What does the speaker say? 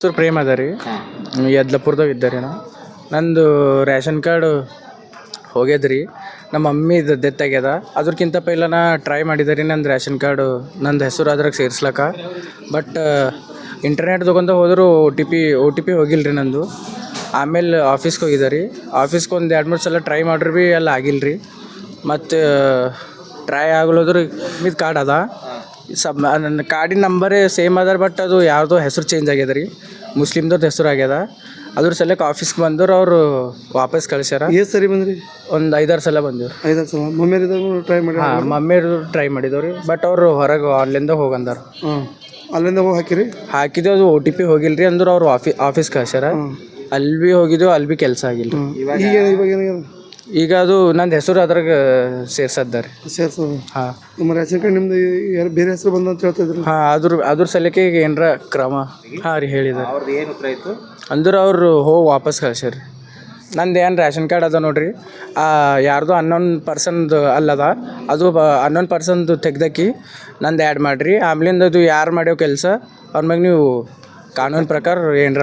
ಹೆಸರು ಪ್ರೇಮ್ ಅದ ರೀ. ಯದ್ಲಾಪುರದಾಗ ಇದ್ದಾರೆ ನಾ. ನಂದು ರೇಷನ್ ಕಾರ್ಡು ಹೋಗ್ಯದ ರೀ. ನಮ್ಮ ಮಮ್ಮಿದು ಡೆತ್ ಆಗ್ಯದ. ಅದ್ರಕ್ಕಿಂತ ಪೈಲ ನಾ ಟ್ರೈ ಮಾಡಿದೆ ರೀ ನಂದು ರೇಷನ್ ಕಾರ್ಡು ನಂದು ಹೆಸರು ಅದ್ರಾಗ ಸೇರ್ಸ್ಲಕ್ಕ. ಬಟ್ ಇಂಟರ್ನೆಟ್ ತೊಗೊಂಡ ಹೋದರೂ ಒ ಟಿ ಪಿ ಹೋಗಿಲ್ಲ ರೀ ನಂದು. ಆಮೇಲೆ ಆಫೀಸ್ಗೆ ಹೋಗಿದ್ದೆ ರೀ. ಆಫೀಸ್ಗೆ ಒಂದು 2-3 ಸಲ ಟ್ರೈ ಮಾಡ್ರಿ ಭೀ ಅಲ್ಲಿ ಆಗಿಲ್ಲ ರೀ. ಮತ್ತು ಟ್ರೈ ಆಗ್ಲೋದ್ರ ಇದು ಕಾರ್ಡ್ ಅದ ನನ್ನ ಕಾರ್ಡಿನ ನಂಬರೇ ಸೇಮ್ ಅದ. ಬಟ್ ಅದು ಯಾವುದೋ ಹೆಸರು ಚೇಂಜ್ ಆಗ್ಯದ ರೀ. ಮುಸ್ಲಿಮ್ದವ್ರದ್ದು ಹೆಸರು ಆಗ್ಯದ. ಅದ್ರ ಸಲಕ್ಕೆ ಆಫೀಸ್ಗೆ ಬಂದವ್ರು ಅವರು ವಾಪಸ್ ಕಳಿಸ್ಯಾರ. ಎಷ್ಟು ಸರಿ ಬಂದ್ರಿ? ಒಂದು 5-6 ಸಲ ಬಂದಿವ್ರು. 5-6 ಸಲ ಮಮ್ಮಿಯರಿದಾಗ ಟ್ರೈ ಮಾಡಿ? ಹಾಂ, ಮಮ್ಮಿಯರು ಟ್ರೈ ಮಾಡಿದವ್ರು ರೀ. ಬಟ್ ಅವರು ಹೊರಗೆ ಆನ್ಲೈನ್ದಾಗ ಹೋಗಂದಾರ. ಅಲ್ಲಿಂದ ಹೋಗಿ ಹಾಕಿರಿ? ಹಾಕಿದ್ವಿ, ಅದು OTP ಹೋಗಿಲ್ಲ ರೀ. ಅಂದ್ರೆ ಅವ್ರು ಆಫೀಸ್ ಕಳ್ಸ್ಯಾರ. ಅಲ್ಲಿ ಭೀ ಹೋಗಿದ್ದೆವು, ಅಲ್ಲಿ ಭೀ ಕೆಲಸ ಆಗಿಲ್ಲ ರೀ. ಇವಾಗ ಈಗ ಅದು ನಂದು ಹೆಸರು ಅದ್ರಾಗ ಸೇರ್ಸದ್ದಾರೆ. ಸೇರ್ಸೋದು? ಹಾಂ. ನಿಮ್ಮ ರೇಷನ್ ಕಾರ್ಡ್ ನಿಮ್ದು ಬೇರೆ ಹೆಸರು ಬಂದ ಅಂತ ಹೇಳ್ತಿದ್ರು? ಹಾಂ, ಅದ್ರ ಸಲಕ್ಕೆ ಈಗ ಏನರ ಕ್ರಮ. ಹಾಂ ರೀ, ಹೇಳಿದ್ದಾರೆ. ಅವ್ರದ್ದು ಏನು ಉತ್ತರ ಇತ್ತು? ಅಂದ್ರೆ ಅವ್ರು ಹೋಗಿ ವಾಪಸ್ ಕಳ್ಸ್ಯಾರ. ನಂದು ಏನು ರೇಷನ್ ಕಾರ್ಡ್ ಅದ ನೋಡ್ರಿ, ಯಾರ್ದು ಅನ್ನೋನ್ ಪರ್ಸನ್ದು ಅಲ್ಲದ, ಅದು ಅನ್ನೋನ್ ಪರ್ಸನ್ದು ತೆಗ್ದಾಕಿ ನಂದು ಆ್ಯಡ್ ಮಾಡಿರಿ. ಆಮೇಲಿಂದ ಅದು ಯಾರು ಮಾಡ್ಯೋ ಕೆಲಸ ಅವ್ರ ಮ್ಯಾಗ ನೀವು ಕಾನೂನು ಪ್ರಕಾರ ಏನರ